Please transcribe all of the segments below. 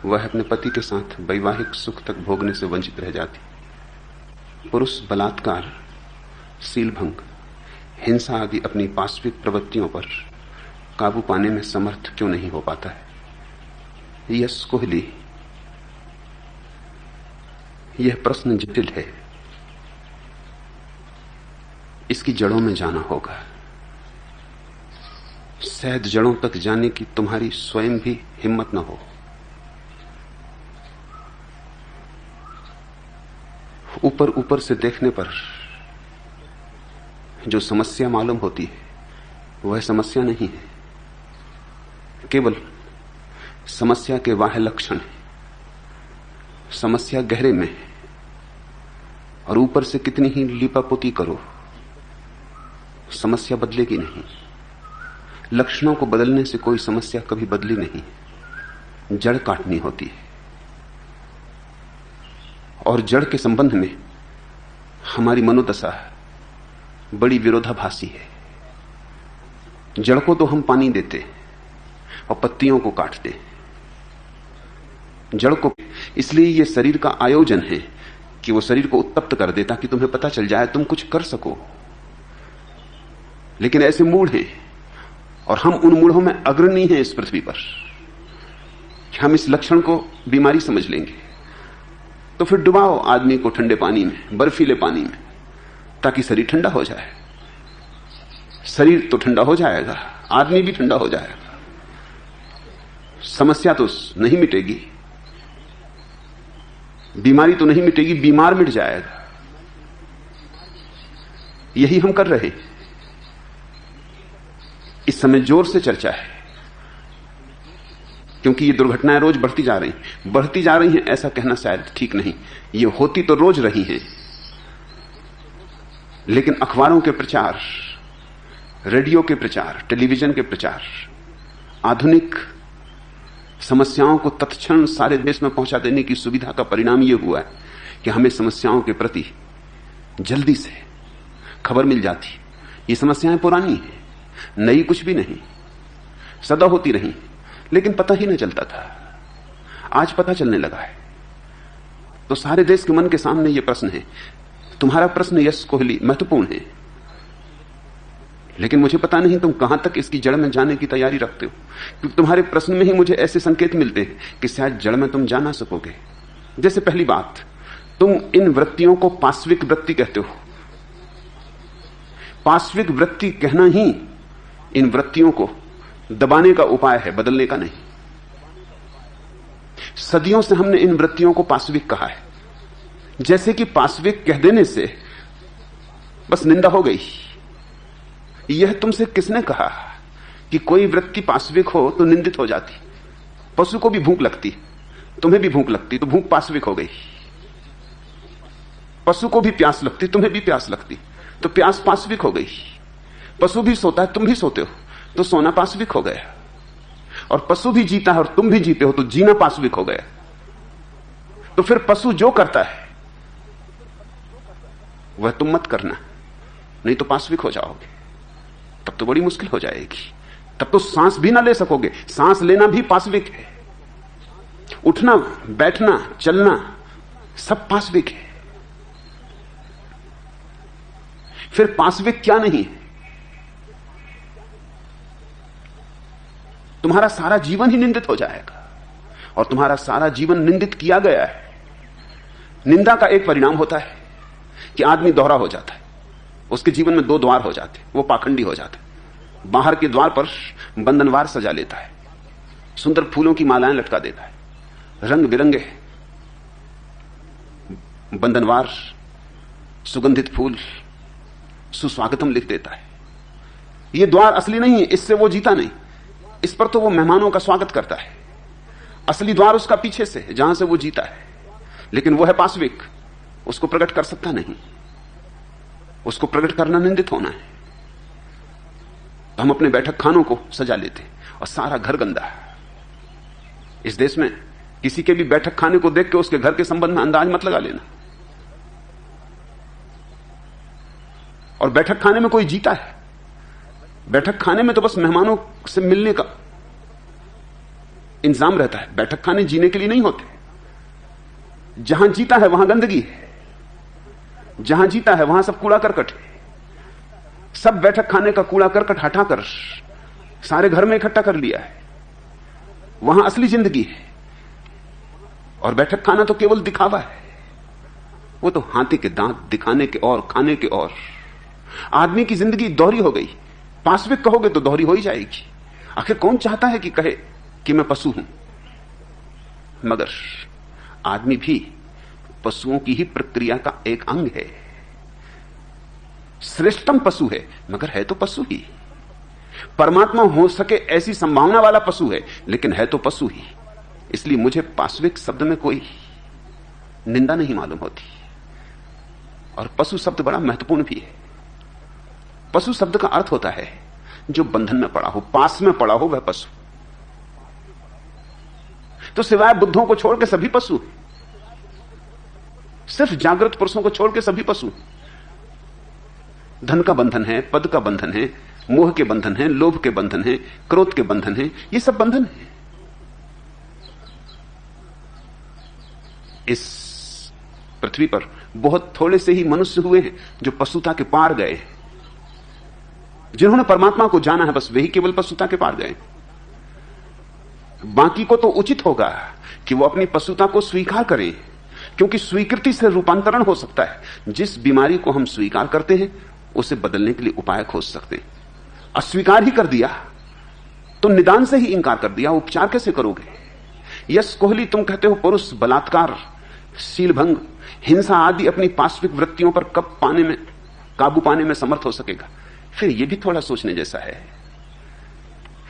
वह अपने पति के साथ वैवाहिक सुख तक भोगने से वंचित रह जाती। पुरुष बलात्कार, सीलभंग, हिंसा आदि अपनी पाशविक प्रवृत्तियों पर काबू पाने में समर्थ क्यों नहीं हो पाता है? यस कोहली, यह प्रश्न जटिल है। इसकी जड़ों में जाना होगा। शायद जड़ों तक जाने की तुम्हारी स्वयं भी हिम्मत न हो। ऊपर ऊपर से देखने पर जो समस्या मालूम होती है वह समस्या नहीं है, केवल समस्या के बाह्य लक्षण है। समस्या गहरे में है और ऊपर से कितनी ही लीपापोती करो समस्या बदलेगी नहीं। लक्षणों को बदलने से कोई समस्या कभी बदली नहीं। जड़ काटनी होती है और जड़ के संबंध में हमारी मनोदशा बड़ी विरोधाभासी है। जड़ को तो हम पानी देते और पत्तियों को काटते, जड़ को। इसलिए यह शरीर का आयोजन है कि वो शरीर को उत्तप्त कर दे ताकि तुम्हें पता चल जाए, तुम कुछ कर सको। लेकिन ऐसे मूढ़ हैं और हम उन मूढ़ों में अग्रणी हैं इस पृथ्वी पर कि हम इस लक्षण को बीमारी समझ लेंगे। तो फिर डुबाओ आदमी को ठंडे पानी में, बर्फीले पानी में, ताकि शरीर ठंडा हो जाए। शरीर तो ठंडा हो जाएगा, आदमी भी ठंडा हो जाएगा। समस्या तो नहीं मिटेगी, बीमारी तो नहीं मिटेगी, बीमार मिट जाएगा। यही हम कर रहे हैं। इस समय जोर से चर्चा है क्योंकि ये दुर्घटनाएं रोज बढ़ती जा रही हैं। ऐसा कहना शायद ठीक नहीं, ये होती तो रोज रही हैं, लेकिन अखबारों के प्रचार, रेडियो के प्रचार, टेलीविजन के प्रचार, आधुनिक समस्याओं को तत्क्षण सारे देश में पहुंचा देने की सुविधा का परिणाम यह हुआ है कि हमें समस्याओं के प्रति जल्दी से खबर मिल जाती। ये समस्याएं पुरानी हैं, नई कुछ भी नहीं, सदा होती रही, लेकिन पता ही नहीं चलता था। आज पता चलने लगा है। तो सारे देश के मन के सामने यह प्रश्न है। तुम्हारा प्रश्न यस कोहली महत्वपूर्ण है, लेकिन मुझे पता नहीं तुम कहां तक इसकी जड़ में जाने की तैयारी रखते हो, क्योंकि तुम्हारे प्रश्न में ही मुझे ऐसे संकेत मिलते हैं कि शायद जड़ में तुम जा ना सकोगे। जैसे पहली बात, तुम इन वृत्तियों को पाशविक वृत्ति कहते हो। पाशविक वृत्ति कहना ही इन वृत्तियों को दबाने का उपाय है, बदलने का नहीं। सदियों से हमने इन वृत्तियों को पाशविक कहा है, जैसे कि पाशविक कह देने से बस निंदा हो गई। यह तुमसे किसने कहा कि कोई वृत्ति पाशविक हो तो निंदित हो जाती? पशु को भी भूख लगती, तुम्हें भी भूख लगती, तो भूख पाशविक हो गई। पशु को भी प्यास लगती, तुम्हें भी प्यास लगती, तो प्यास पाशविक हो गई। पशु भी सोता है, तुम भी सोते हो, तो सोना पाशविक हो गया। और पशु भी जीता है और तुम भी जीते हो, तो जीना पाशविक हो गया। तो फिर पशु जो करता है वह तुम मत करना, नहीं तो पाशविक हो जाओगे। तब तो बड़ी मुश्किल हो जाएगी। तब तो सांस भी ना ले सकोगे। सांस लेना भी पाशविक है, उठना, बैठना, चलना सब पाशविक है। फिर पाशविक क्या नहीं है? तुम्हारा सारा जीवन ही निंदित हो जाएगा, और तुम्हारा सारा जीवन निंदित किया गया है। निंदा का एक परिणाम होता है कि आदमी दोहरा हो जाता है, उसके जीवन में दो द्वार हो जाते, वो पाखंडी हो जाता है। बाहर के द्वार पर बंधनवार सजा लेता है, सुंदर फूलों की मालाएं लटका देता है, रंग बिरंगे बंधनवार, सुगंधित फूल, सुस्वागतम लिख देता है। ये द्वार असली नहीं है, इससे वो जीता नहीं। इस पर तो वो मेहमानों का स्वागत करता है। असली द्वार उसका पीछे से है, जहां से वो जीता है, लेकिन वो है पाशविक, उसको प्रकट कर सकता नहीं। उसको प्रकट करना निंदित होना है। हम अपने बैठक खानों को सजा लेते और सारा घर गंदा है। इस देश में किसी के भी बैठक खाने को देख के उसके घर के संबंध में अंदाज मत लगा लेना। और बैठक खाने में कोई जीता है? बैठक खाने में तो बस मेहमानों से मिलने का इंतजाम रहता है। बैठक खाने जीने के लिए नहीं होते। जहां जीता है वहां गंदगी है, जहां जीता है वहां सब कूड़ा करकट है। सब बैठक खाने का कूड़ा करकट हटाकर सारे घर में इकट्ठा कर लिया है। वहां असली जिंदगी है। और बैठक खाना तो केवल दिखावा है। वो तो हाथी के दांत दिखाने के और खाने के और। आदमी की जिंदगी दोहरी हो गई। पाश्विक कहोगे तो दोहरी हो ही जाएगी। आखिर कौन चाहता है कि कहे कि मैं पशु हूं? मगर आदमी भी पशुओं की ही प्रक्रिया का एक अंग है। श्रेष्ठतम पशु है, मगर है तो पशु ही। परमात्मा हो सके ऐसी संभावना वाला पशु है, लेकिन है तो पशु ही। इसलिए मुझे पाश्विक शब्द में कोई निंदा नहीं मालूम होती। और पशु शब्द बड़ा महत्वपूर्ण भी है। पशु शब्द का अर्थ होता है जो बंधन में पड़ा हो, पास में पड़ा हो, वह पशु। तो सिवाय बुद्धों को छोड़ के सभी पशु। सिर्फ जागृत पुरुषों को छोड़ के सभी पशु। धन का बंधन है, पद का बंधन है, मोह के बंधन है, लोभ के बंधन है, क्रोध के बंधन है। ये सब बंधन है। इस पृथ्वी पर बहुत थोड़े से ही मनुष्य हुए हैं जो पशुता के पार गए। जिन्होंने परमात्मा को जाना है, बस वही केवल पशुता के पार गए। बाकी को तो उचित होगा कि वो अपनी पशुता को स्वीकार करें, क्योंकि स्वीकृति से रूपांतरण हो सकता है। जिस बीमारी को हम स्वीकार करते हैं उसे बदलने के लिए उपाय खोज सकते हैं। अस्वीकार ही कर दिया तो निदान से ही इंकार कर दिया, उपचार कैसे करोगे? यश कोहली, तुम कहते हो पुरुष बलात्कार, शीलभंग, हिंसा आदि अपनी पाश्विक वृत्तियों पर कब काबू पाने में समर्थ हो सकेगा? फिर यह भी थोड़ा सोचने जैसा है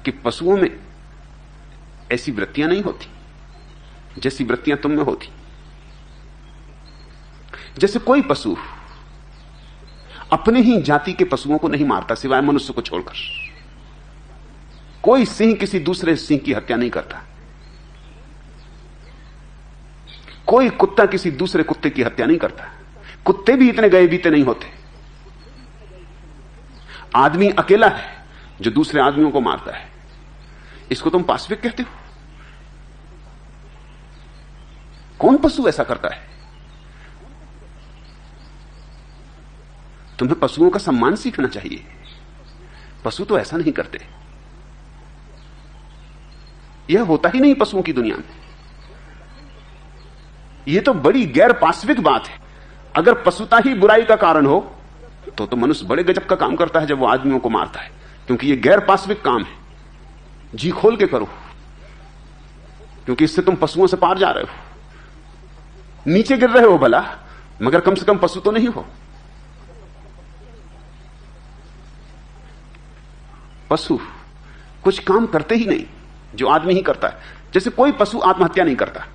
कि पशुओं में ऐसी वृत्तियां नहीं होती जैसी वृत्तियां तुम में होती। जैसे कोई पशु अपने ही जाति के पशुओं को नहीं मारता सिवाय मनुष्य को छोड़कर। कोई सिंह किसी दूसरे सिंह की हत्या नहीं करता। कोई कुत्ता किसी दूसरे कुत्ते की हत्या नहीं करता। कुत्ते भी इतने गए बीते नहीं होते। आदमी अकेला है जो दूसरे आदमियों को मारता है। इसको तुम पाश्विक कहते हो? कौन पशु ऐसा करता है? तुम्हें पशुओं का सम्मान सीखना चाहिए। पशु तो ऐसा नहीं करते। यह होता ही नहीं पशुओं की दुनिया में। यह तो बड़ी गैर पाश्विक बात है। अगर पशुता ही बुराई का कारण हो तो मनुष्य बड़े गजब का काम करता है जब वो आदमियों को मारता है, क्योंकि यह गैर पाश्विक काम है। जी खोल के करो, क्योंकि इससे तुम पशुओं से पार जा रहे हो। नीचे गिर रहे हो भला, मगर कम से कम पशु तो नहीं हो। पशु कुछ काम करते ही नहीं जो आदमी ही करता है। जैसे कोई पशु आत्महत्या नहीं करता।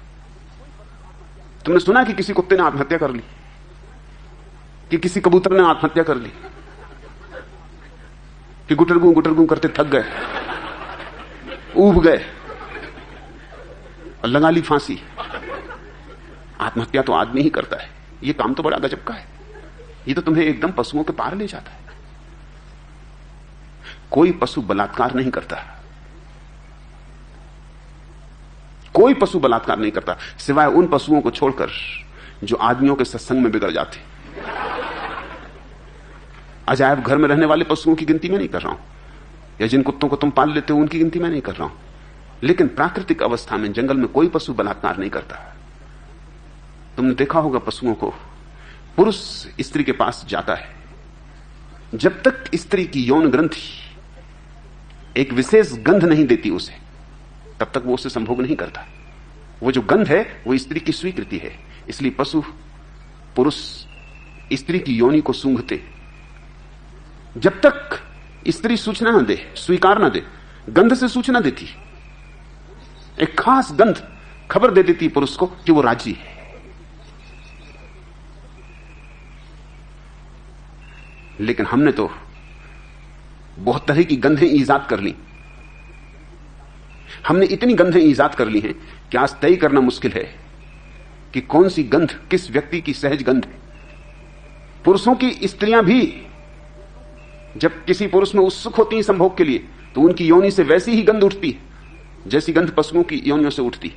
तुमने सुना कि किसी कुत्ते ने आत्महत्या कर ली, कि किसी कबूतर ने आत्महत्या कर ली, कि गुटरगू करते थक गए, ऊब गए और लगा ली फांसी? आत्महत्या तो आदमी ही करता है। यह काम तो बड़ा गजब का है। यह तो तुम्हें एकदम पशुओं के पार ले जाता है। कोई पशु बलात्कार नहीं करता। कोई पशु बलात्कार नहीं करता सिवाय उन पशुओं को छोड़कर जो आदमियों के सत्संग में बिगड़ जाते। अजायब घर में रहने वाले पशुओं की गिनती में नहीं कर रहा हूं, या जिन कुत्तों को तुम पाल लेते हो उनकी गिनती में नहीं कर रहा हूं। लेकिन प्राकृतिक अवस्था में जंगल में कोई पशु बलात्कार नहीं करता। तुमने देखा होगा पशुओं को, पुरुष स्त्री के पास जाता है, जब तक स्त्री की यौन ग्रंथि एक विशेष गंध नहीं देती उसे, तब तक वो उसे संभोग नहीं करता। वो जो गंध है वो स्त्री की स्वीकृति है। इसलिए पशु पुरुष स्त्री की योनि को सूंघते। जब तक स्त्री सूचना न दे, स्वीकार न दे, गंध से सूचना देती, एक खास गंध खबर दे देती पुरुष को कि वो राजी है। लेकिन हमने तो बहुत तरह की गंधें ईजाद कर ली। हमने इतनी गंधें ईजाद कर ली हैं कि आज तय करना मुश्किल है कि कौन सी गंध किस व्यक्ति की सहज गंध है। पुरुषों की स्त्रियां भी जब किसी पुरुष में उत्सुक होती हैं संभोग के लिए, तो उनकी योनि से वैसी ही गंध उठती है जैसी गंध पशुओं की योनियों से उठती,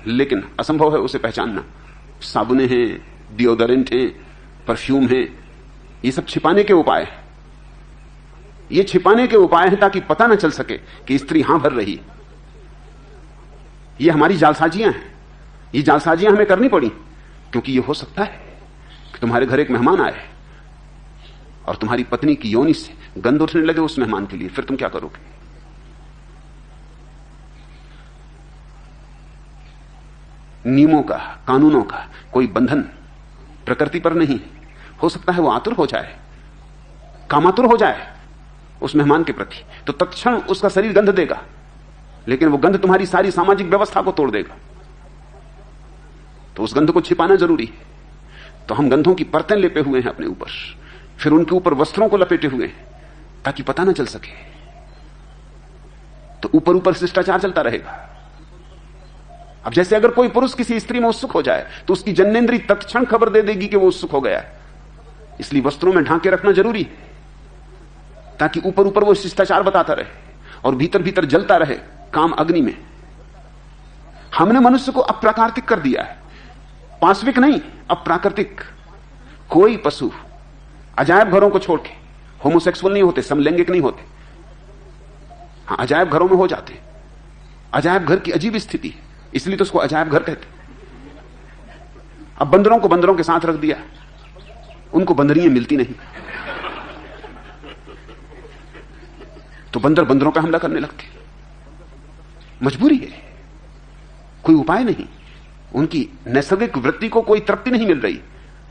लेकिन असंभव है उसे पहचानना। साबुने हैं, डिओडोरेंट हैं, परफ्यूम हैं, ये सब छिपाने के उपाय हैं। ये छिपाने के उपाय हैं ताकि पता न चल सके कि स्त्री हां भर रही। ये हमारी जालसाजियां हैं। ये जालसाजियां हमें करनी पड़ी क्योंकि ये हो सकता है कि तुम्हारे घर एक मेहमान आए और तुम्हारी पत्नी की योनि से गंध उठने लगे उस मेहमान के लिए, फिर तुम क्या करोगे? नियमों का, कानूनों का कोई बंधन प्रकृति पर नहीं। हो सकता है वो आतुर हो जाए, कामातुर हो जाए उस मेहमान के प्रति, तो तत्क्षण उसका शरीर गंध देगा, लेकिन वो गंध तुम्हारी सारी सामाजिक व्यवस्था को तोड़ देगा। तो उस गंध को छिपाना जरूरी है। तो हम गंधों की परतें लेपे हुए हैं अपने ऊपर, फिर उनके ऊपर वस्त्रों को लपेटे हुए हैं ताकि पता ना चल सके। तो ऊपर ऊपर शिष्टाचार चलता रहेगा। अब जैसे अगर कोई पुरुष किसी स्त्री में उत्सुक हो जाए तो उसकी जन्नेंद्री तत्क्षण खबर दे देगी कि वो उत्सुक हो गया है। इसलिए वस्त्रों में ढांके रखना जरूरी है ताकि ऊपर ऊपर वो शिष्टाचार बताता रहे और भीतर भीतर जलता रहे काम अग्नि में। हमने मनुष्य को अप्राकृतिक कर दिया है, पाश्विक नहीं, अप्राकृतिक। कोई पशु अजायब घरों को छोड़ के होमोसेक्सुअल नहीं होते, समलैंगिक नहीं होते। हाँ, अजायब घरों में हो जाते। अजायब घर की अजीब स्थिति है, इसलिए तो उसको अजायब घर कहते। अब बंदरों को बंदरों के साथ रख दिया, उनको बंदरियां मिलती नहीं, तो बंदर बंदरों पर हमला करने लगते। मजबूरी है, कोई उपाय नहीं। उनकी नैसर्गिक वृत्ति को कोई तृप्ति नहीं मिल रही,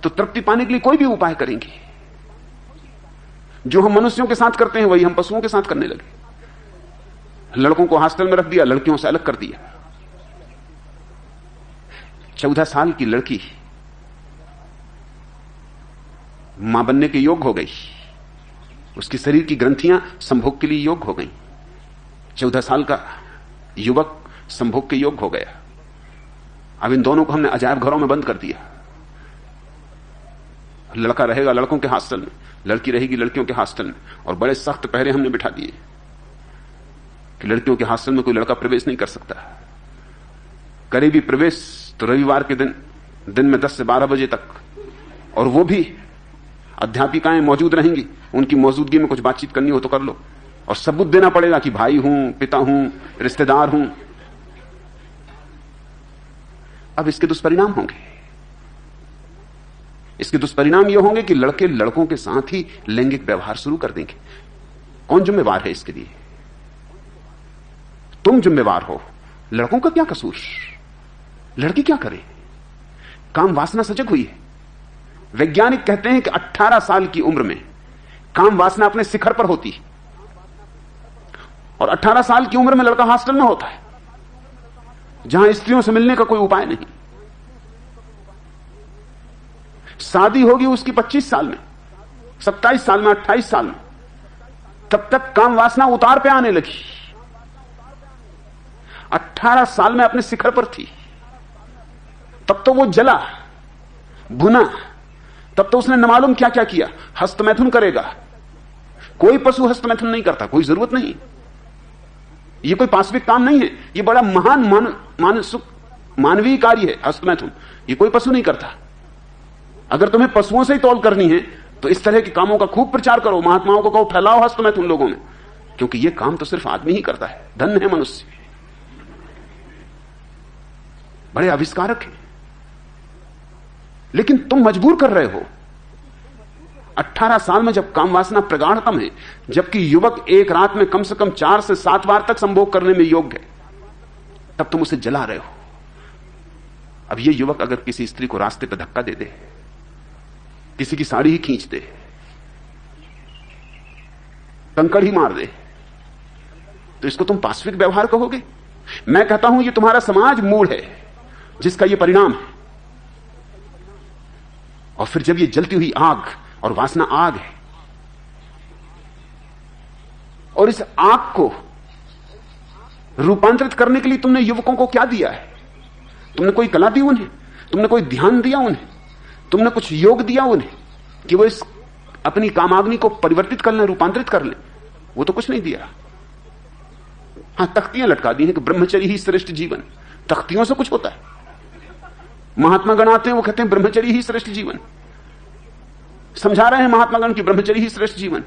तो तृप्ति पाने के लिए कोई भी उपाय करेंगे। जो हम मनुष्यों के साथ करते हैं वही हम पशुओं के साथ करने लगे। लड़कों को हॉस्टल में रख दिया, लड़कियों से अलग कर दिया। 14 साल की लड़की मां बनने के योग्य हो गई, उसकी शरीर की ग्रंथियां संभोग के लिए योग्य हो गई। 14 साल का युवक संभोग के योग्य हो गया। अब इन दोनों को हमने अजायब घरों में बंद कर दिया। लड़का रहेगा लड़कों के हॉस्टल में, लड़की रहेगी लड़कियों के हॉस्टल में, और बड़े सख्त पहरे हमने बिठा दिए कि लड़कियों के हॉस्टल में कोई लड़का प्रवेश नहीं कर सकता। करे भी प्रवेश तो रविवार के दिन में 10 से 12 बजे तक, और वो भी अध्यापिकाएं मौजूद रहेंगी, उनकी मौजूदगी में कुछ बातचीत करनी हो तो कर लो, और सबूत देना पड़ेगा कि भाई हूं, पिता हूं, रिश्तेदार हूं। अब इसके दुष्परिणाम होंगे। इसके दुष्परिणाम ये होंगे कि लड़के लड़कों के साथ ही लैंगिक व्यवहार शुरू कर देंगे। कौन जिम्मेवार है इसके लिए? तुम जिम्मेवार हो। लड़कों का क्या कसूर? लड़की क्या करे? काम वासना सजग हुई है। वैज्ञानिक कहते हैं कि 18 साल की उम्र में काम वासना अपने शिखर पर होती है, और 18 साल की उम्र में लड़का हॉस्टल में होता है जहां स्त्रियों से मिलने का कोई उपाय नहीं। शादी होगी उसकी 25 साल में, 27 साल में, 28 साल में, तब तक काम वासना उतार पे आने लगी। 18 साल में अपने शिखर पर थी, तब तो वो जला भुना, तब तो उसने न मालूम क्या क्या किया। हस्तमैथुन करेगा। कोई पशु हस्तमैथुन नहीं करता, कोई जरूरत नहीं। ये कोई पाश्विक काम नहीं है, ये बड़ा महान मानवीय कार्य है हस्तमैथुन। ये कोई पशु नहीं करता। अगर तुम्हें पशुओं से ही तौल करनी है तो इस तरह के कामों का खूब प्रचार करो, महात्माओं को कहो फैलाओ हस्तमैथुन लोगों में, क्योंकि ये काम तो सिर्फ आदमी ही करता है। धन्य है मनुष्य, बड़े आविष्कारक हैं। लेकिन तुम मजबूर कर रहे हो। 18 साल में जब काम वासना प्रगाढ़तम है, जबकि युवक एक रात में कम से कम 4 से 7 बार तक संभोग करने में योग्य है, तब तुम उसे जला रहे हो। अब ये युवक अगर किसी स्त्री को रास्ते पर धक्का दे दे, किसी की साड़ी ही खींच दे, कंकड़ ही मार दे, तो इसको तुम पाश्विक व्यवहार कहोगे? मैं कहता हूं ये तुम्हारा समाज मूड है जिसका ये परिणाम है। और फिर जब ये जलती हुई आग, और वासना आग है, और इस आग को रूपांतरित करने के लिए तुमने युवकों को क्या दिया है? तुमने कोई कला दी उन्हें? तुमने कोई ध्यान दिया उन्हें? तुमने कुछ योग दिया उन्हें कि वो इस अपनी कामाग्नि को परिवर्तित कर लें, रूपांतरित कर लें? वो तो कुछ नहीं दिया। हां, तख्तियां लटका दी हैं कि ब्रह्मचर्य ही श्रेष्ठ जीवन। तख्तियों से कुछ होता है? महात्मा गण आते हैं, वो कहते हैं ब्रह्मचर्य ही श्रेष्ठ जीवन। समझा रहे हैं महात्मा गण की ब्रह्मचर्य ही श्रेष्ठ जीवन।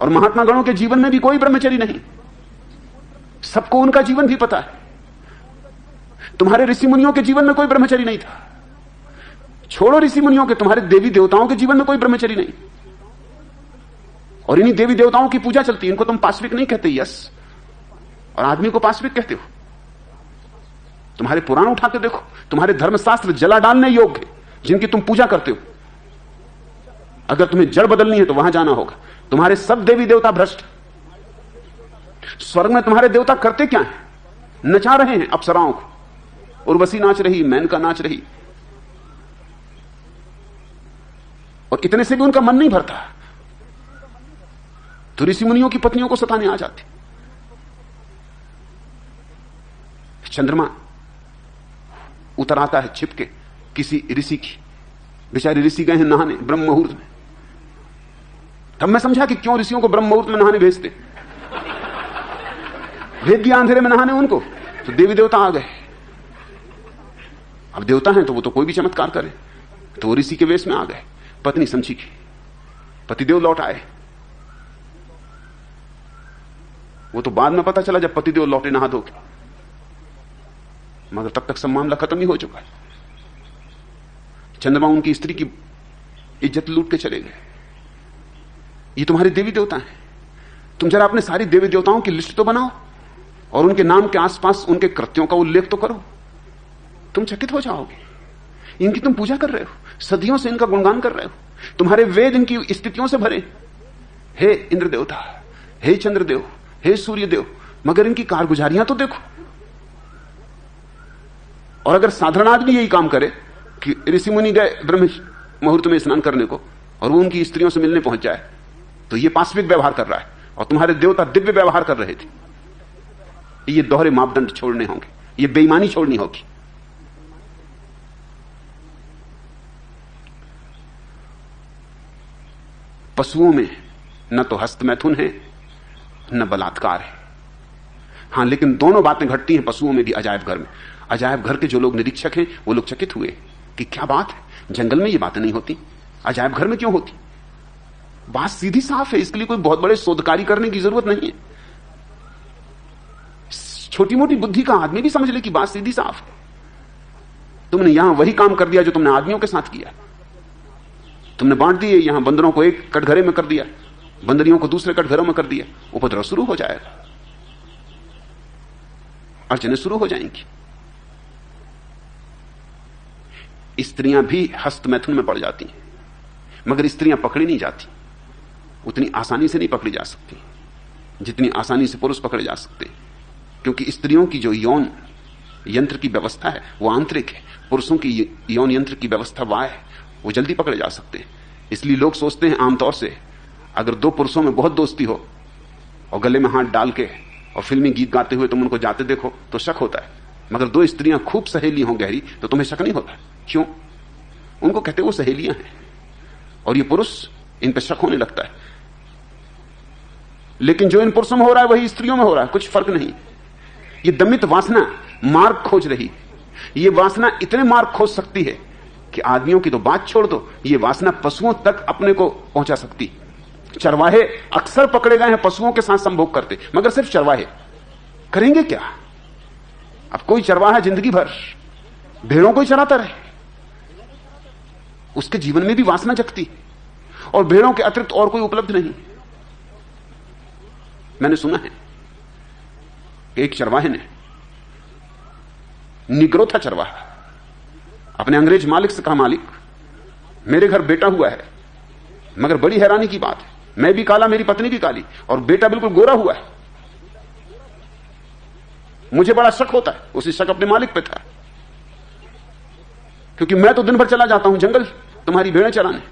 और महात्मा गणों के जीवन में भी कोई ब्रह्मचर्य नहीं, सबको उनका जीवन भी पता है। तुम्हारे ऋषि मुनियों के जीवन में कोई ब्रह्मचर्य नहीं था। छोड़ो ऋषि मुनियों के, तुम्हारे देवी देवताओं के जीवन में कोई ब्रह्मचर्य नहीं। और इन्हीं देवी देवताओं की पूजा चलती है। इनको तुम पाश्विक नहीं कहते, यस, और आदमी को पाश्विक कहते हो। तुम्हारे पुराण उठा के देखो, तुम्हारे धर्मशास्त्र जला डालने योग्य जिनकी तुम पूजा करते हो। अगर तुम्हें जड़ बदलनी है तो वहां जाना होगा। तुम्हारे सब देवी देवता भ्रष्ट। स्वर्ग में तुम्हारे देवता करते क्या है? नचा रहे हैं अप्सराओं को। उर्वशी नाच रही, मेनका नाच रही, और इतने से भी उनका मन नहीं भरता, तो ऋषि मुनियों की पत्नियों को सताने आ जाते। चंद्रमा उतर आता है छिपके किसी ऋषि की, बेचारे ऋषि गए हैं नहाने ब्रह्म मुहूर्त में। तब मैं समझा कि क्यों ऋषियों को ब्रह्म मुहूर्त में नहाने भेजते। भेज दिया अंधेरे में नहाने उनको, तो देवी देवता आ गए। अब देवता हैं तो वो तो कोई भी चमत्कार करे, तो वो ऋषि के वेश में आ गए। पत्नी समझी कि पतिदेव लौट आए। वो तो बाद में पता चला जब पतिदेव लौटे नहा धो के, मगर तब तक सब मामला खत्म ही हो चुका है। चंद्रमा उनकी स्त्री की इज्जत लूट के चले गए। ये तुम्हारे देवी देवता हैं। तुम जरा अपने सारी देवी देवताओं की लिस्ट तो बनाओ और उनके नाम के आसपास उनके कृत्यों का उल्लेख तो करो। तुम चकित हो जाओगे। इनकी तुम पूजा कर रहे हो, सदियों से इनका गुणगान कर रहे हो, तुम्हारे वेद इनकी स्थितियों से भरे। हे इंद्र देवता, हे चंद्रदेव, हे सूर्यदेव, मगर इनकी कारगुजारियां तो देखो। और अगर साधारण आदमी यही काम करे कि ऋषि मुनि गए ब्रह्म मुहूर्त में स्नान करने को और वो उनकी स्त्रियों से मिलने पहुंच जाए, तो ये पाश्विक व्यवहार कर रहा है और तुम्हारे देवता दिव्य व्यवहार कर रहे थे। ये दोहरे मापदंड छोड़ने होंगे, ये बेईमानी छोड़नी होगी। पशुओं में न तो हस्तमैथुन है न बलात्कार है। हां, लेकिन दोनों बातें घटती हैं पशुओं में भी अजायब घर में। अजायब घर के जो लोग निरीक्षक हैं वो लोग चकित हुए कि क्या बात है, जंगल में ये बातें नहीं होती, अजायब घर में क्यों होती। बात सीधी साफ है, इसके लिए कोई बहुत बड़े शोधकारी करने की जरूरत नहीं है। छोटी मोटी बुद्धि का आदमी भी समझ ले कि बात सीधी साफ है। तुमने यहां वही काम कर दिया जो तुमने आदमियों के साथ किया। तुमने बांट दिए, यहां बंदरों को एक कटघरे में कर दिया, बंदरियों को दूसरे कटघरों में कर दिया। उपद्रव शुरू हो जाएगा, अड़चने शुरू हो जाएंगी। स्त्रियां भी हस्तमैथुन में पड़ जाती हैं, मगर स्त्रियां पकड़ी नहीं जाती। उतनी आसानी से नहीं पकड़ी जा सकती जितनी आसानी से पुरुष पकड़े जा सकते, क्योंकि स्त्रियों की जो यौन यंत्र की व्यवस्था है वो आंतरिक है, पुरुषों की यौन यंत्र की व्यवस्था बाह्य है, वो जल्दी पकड़े जा सकते हैं। इसलिए लोग सोचते हैं आमतौर से, अगर दो पुरुषों में बहुत दोस्ती हो और गले में हाथ डाल के और फिल्मी गीत गाते हुए तुम उनको जाते देखो तो शक होता है, मगर दो स्त्रियां खूब सहेली हों गहरी तो तुम्हें शक नहीं होता। क्यों? उनको कहते वो सहेलियां हैं, और ये पुरुष इन पर शक होने लगता है। लेकिन जो इन पुरुषों में हो रहा है वही स्त्रियों में हो रहा है, कुछ फर्क नहीं। ये दमित वासना मार्ग खोज रही। ये वासना इतने मार्ग खोज सकती है कि आदमियों की तो बात छोड़ दो, ये वासना पशुओं तक अपने को पहुंचा सकती। चरवाहे अक्सर पकड़े गए हैं पशुओं के साथ संभोग करते, मगर सिर्फ चरवाहे। करेंगे क्या? अब कोई चरवाहा जिंदगी भर भेड़ों को ही चराता रहे, उसके जीवन में भी वासना जगती, और भेड़ों के अतिरिक्त और कोई उपलब्ध नहीं। मैंने सुना है कि एक चरवाहे ने, निग्रो था चरवाहा, अपने अंग्रेज मालिक से कहा, मालिक मेरे घर बेटा हुआ है, मगर बड़ी हैरानी की बात है, मैं भी काला, मेरी पत्नी भी काली, और बेटा बिल्कुल गोरा हुआ है। मुझे बड़ा शक होता है। उसी शक अपने मालिक पे था, क्योंकि मैं तो दिन भर चला जाता हूं जंगल तुम्हारी भेड़ें चराने,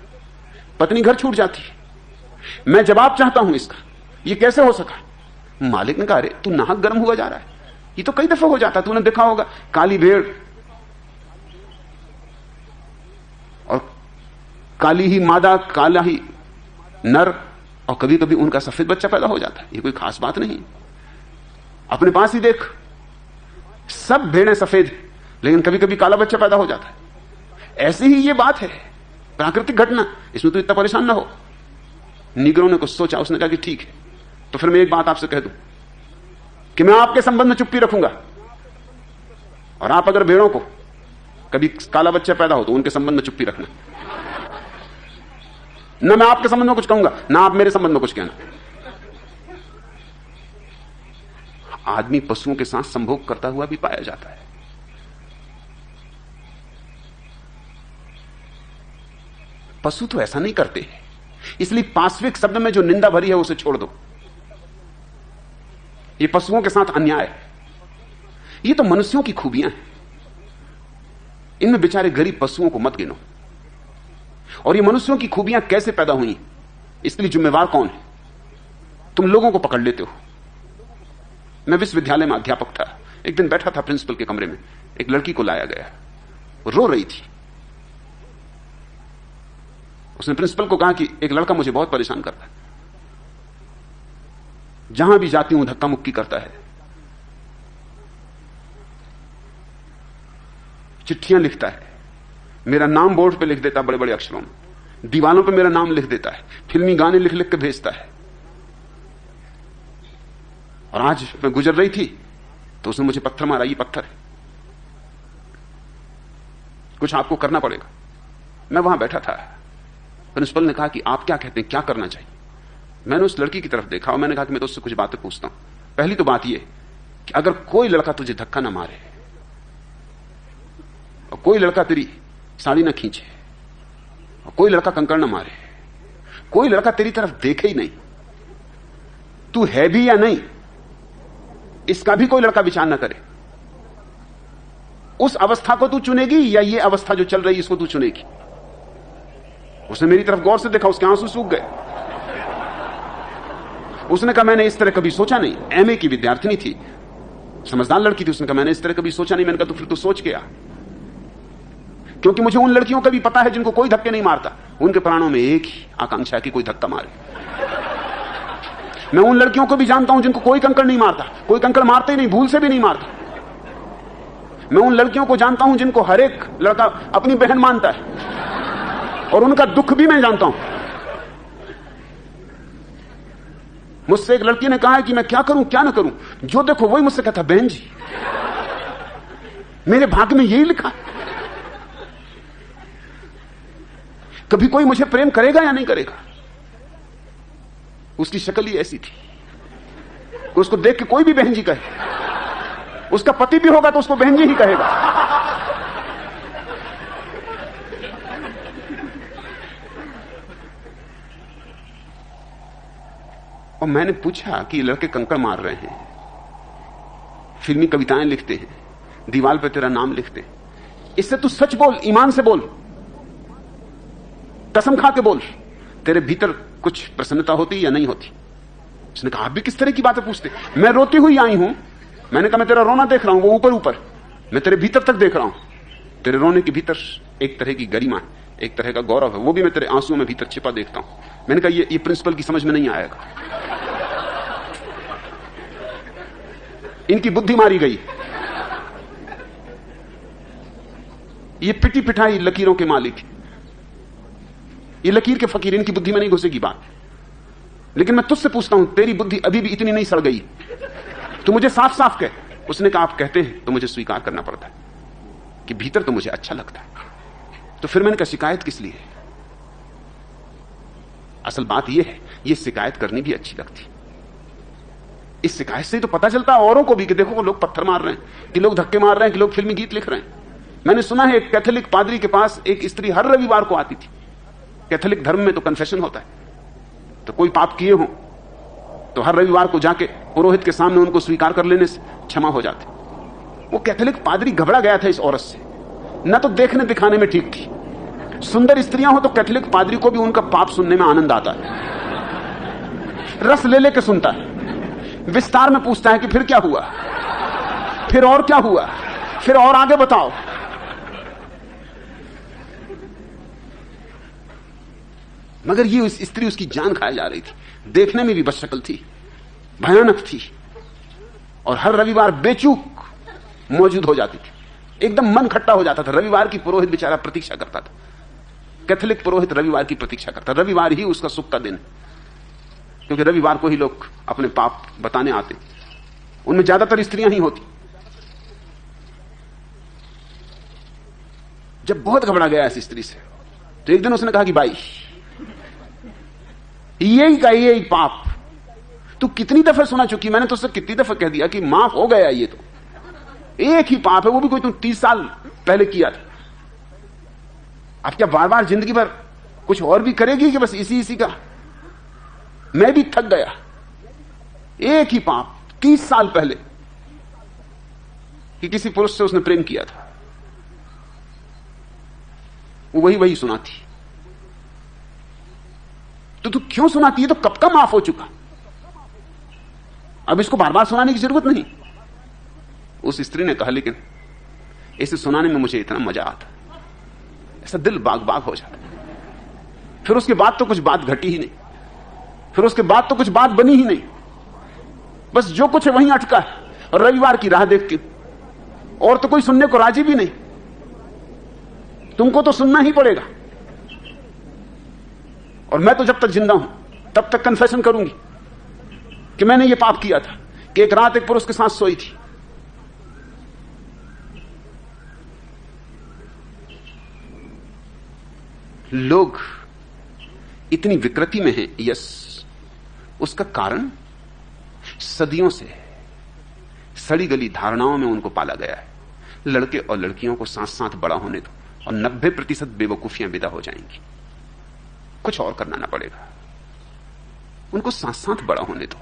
पत्नी घर छूट जाती। मैं जवाब चाहता हूं इसका, ये कैसे हो सका? मालिक ने कहा, अरे तू नाहक गर्म हुआ जा रहा है, ये तो कई दफा हो जाता, तूने देखा होगा, काली भेड़ और काली ही मादा, काला ही नर और कभी कभी उनका सफेद बच्चा पैदा हो जाता है, ये कोई खास बात नहीं। अपने पास ही देख, सब भेड़ें सफेद, लेकिन कभी कभी काला बच्चा पैदा हो जाता है। ऐसी ही ये बात है, प्राकृतिक घटना, इसमें तो इतना परेशान ना हो। नीग्रो ने कुछ सोचा, उसने कहा कि ठीक है, तो फिर मैं एक बात आपसे कह दूं कि मैं आपके संबंध में चुप्पी रखूंगा, और आप अगर भेड़ों को कभी काला बच्चा पैदा हो तो उनके संबंध में चुप्पी रखना। ना मैं आपके संबंध में कुछ कहूंगा, ना आप मेरे संबंध में कुछ कहना। आदमी पशुओं के साथ संभोग करता हुआ भी पाया जाता है। पशु तो ऐसा नहीं करते, इसलिए पाश्विक शब्द में जो निंदा भरी है उसे छोड़ दो। ये पशुओं के साथ अन्याय है। ये तो मनुष्यों की खूबियां हैं, इनमें बेचारे गरीब पशुओं को मत गिनो। और ये मनुष्यों की खूबियां कैसे पैदा हुई, इसके लिए जिम्मेवार कौन है? तुम लोगों को पकड़ लेते हो। मैं विश्वविद्यालय में अध्यापक था, एक दिन बैठा था प्रिंसिपल के कमरे में, एक लड़की को लाया गया, रो रही थी। उसने प्रिंसिपल को कहा कि एक लड़का मुझे बहुत परेशान करता है, जहां भी जाती हूं धक्का मुक्की करता है, चिट्ठियां लिखता है, मेरा नाम बोर्ड पे लिख देता है बड़े बड़े अक्षरों में, दीवारों पे मेरा नाम लिख देता है, फिल्मी गाने लिख लिख के भेजता है। और आज मैं गुजर रही थी तो उसने मुझे पत्थर मारा, ये पत्थर है, कुछ आपको करना पड़ेगा। मैं वहां बैठा था, प्रिंसिपल ने कहा कि आप क्या कहते हैं, क्या करना चाहिए? मैंने उस लड़की की तरफ देखा और मैंने कहा कि मैं तो उससे कुछ बातें पूछता हूं। पहली तो बात यह कि अगर कोई लड़का तुझे धक्का ना मारे और कोई लड़का तेरी साड़ी ना खींचे और कोई लड़का कंकड़ ना मारे, कोई लड़का तेरी तरफ देखे ही नहीं, तू है भी या नहीं इसका भी कोई लड़का विचार ना करे, उस अवस्था को तू चुनेगी या ये अवस्था जो चल रही है इसको तू चुनेगी? उसने मेरी तरफ गौर से देखा, उसके आंसू सूख गए। उसने कहा मैंने इस तरह कभी सोचा नहीं। एमए की विद्यार्थिनी थी, समझदार लड़की थी। उसने कहा मैंने इस तरह कभी सोचा नहीं। मैंने कहा तो फिर तू सोच के आ, क्योंकि मुझे उन लड़कियों का भी पता है जिनको कोई धक्के नहीं मारता, उनके प्राणों में एक ही आकांक्षा है कि कोई धक्का मारे। मैं उन लड़कियों को भी जानता हूं जिनको कोई कंकड़ नहीं मारता, कोई कंकड़ मारते ही नहीं, भूल से भी नहीं मारता। मैं उन लड़कियों को जानता हूं जिनको हर एक लड़का अपनी बहन मानता है, और उनका दुख भी मैं जानता हूं। मुझसे एक लड़की ने कहा है कि मैं क्या करूं क्या ना करूं, जो देखो वही मुझसे कहता बहन जी मेरे भाग्य में यही लिखा। कभी कोई मुझे प्रेम करेगा या नहीं करेगा? उसकी शक्ल ही ऐसी थी, उसको देख के कोई भी बहन जी कहे। उसका पति भी होगा तो उसको बहन जी ही कहेगा। और मैंने पूछा कि लड़के कंकड़ मार रहे हैं, फिल्मी कविताएं लिखते हैं, दीवार पे तेरा नाम लिखते हैं, इससे तू सच बोल, ईमान से बोल, कसम खा के बोल, तेरे भीतर कुछ प्रसन्नता होती या नहीं होती? उसने कहा आप भी किस तरह की बातें पूछते? मैं रोती हुई आई हूं। मैंने कहा मैं तेरा रोना देख रहा हूं, वो ऊपर ऊपर, मैं तेरे भीतर तक देख रहा हूं। तेरे रोने के भीतर एक तरह की गरिमा है, एक तरह का गौरव है, वो भी मैं तेरे आंसुओं में भीतर छिपा देखता हूं। मैंने कहा ये प्रिंसिपल की समझ में नहीं आएगा, इनकी बुद्धि मारी गई। ये पिटी पिटाई लकीरों के मालिक, ये लकीर के फकीर, इनकी बुद्धि में नहीं घुसेगी बात। लेकिन मैं तुझसे पूछता हूं, तेरी बुद्धि अभी भी इतनी नहीं सड़ गई? तू मुझे साफ साफ कह। उसने कहा आप कहते हैं तो मुझे स्वीकार करना पड़ता है कि भीतर तो मुझे अच्छा लगता है। तो फिर मैंने कहा शिकायत किस लिए? असल बात यह है, यह शिकायत करनी भी अच्छी लगती। इस शिकायत से तो पता चलता है औरों को भी कि देखो लोग पत्थर मार रहे हैं, कि लोग धक्के मार रहे हैं, कि लोग फिल्मी गीत लिख रहे हैं। मैंने सुना है एक कैथोलिक पादरी के पास एक स्त्री हर रविवार को आती थी। कैथोलिक धर्म में तो कन्फेशन होता है, तो कोई पाप किए हो तो हर रविवार को जाके पुरोहित के सामने उनको स्वीकार कर लेने से क्षमा हो जाते। वो कैथोलिक पादरी घबरा गया था इस औरत से, न तो देखने दिखाने में ठीक थी, सुंदर स्त्रियां हो तो कैथोलिक पादरी को भी उनका पाप सुनने में आनंद आता है, रस ले लेके सुनता है, विस्तार में पूछता है कि फिर क्या हुआ, फिर और क्या हुआ, फिर और आगे बताओ। मगर ये उस स्त्री उसकी जान खाए जा रही थी। देखने में भी बदशक्ल थी, भयानक थी, और हर रविवार बेचूक मौजूद हो जाती थी। एकदम मन खट्टा हो जाता था। रविवार की पुरोहित बेचारा प्रतीक्षा करता था। कैथोलिक पुरोहित रविवार की प्रतीक्षा करता। रविवार ही उसका सुख का दिन, क्योंकि रविवार को ही लोग अपने पाप बताने आते। उनमें ज्यादातर स्त्रियां ही होती। जब बहुत घबरा गया इस स्त्री से, तो एक दिन उसने कहा कि भाई, यही पाप तू कितनी दफे सुना चुकी, मैंने तो उससे कितनी दफे कह दिया कि माफ हो गया, ये तो एक ही पाप है, वो भी कोई तुम 30 साल पहले किया था। अब क्या बार बार जिंदगी भर कुछ और भी करेगी कि बस इसी का? मैं भी थक गया। एक ही पाप 30 साल पहले कि किसी पुरुष से उसने प्रेम किया था, वो वही सुनाती। तो तू क्यों सुनाती है? तो कब का माफ हो चुका, अब इसको बार बार सुनाने की जरूरत नहीं। उस स्त्री ने कहा, लेकिन इसे सुनाने में मुझे इतना मजा आता, ऐसा दिल बाग बाग हो जाता। फिर उसके बाद तो कुछ बात घटी ही नहीं, फिर उसके बाद तो कुछ बात बनी ही नहीं। बस जो कुछ है वहीं अटका है, और रविवार की राह देखती हूं, और तो कोई सुनने को राजी भी नहीं। तुमको तो सुनना ही पड़ेगा, और मैं तो जब तक जिंदा हूं तब तक कन्फेशन करूंगी कि मैंने ये पाप किया था कि एक रात एक पुरुष के साथ सोई थी। लोग इतनी विकृति में हैं, यस, उसका कारण सदियों से सड़ी गली धारणाओं में उनको पाला गया है। लड़के और लड़कियों को साथ साथ बड़ा होने दो, और 90% बेवकूफियां विदा हो जाएंगी। कुछ और करना ना पड़ेगा, उनको साथ साथ बड़ा होने दो,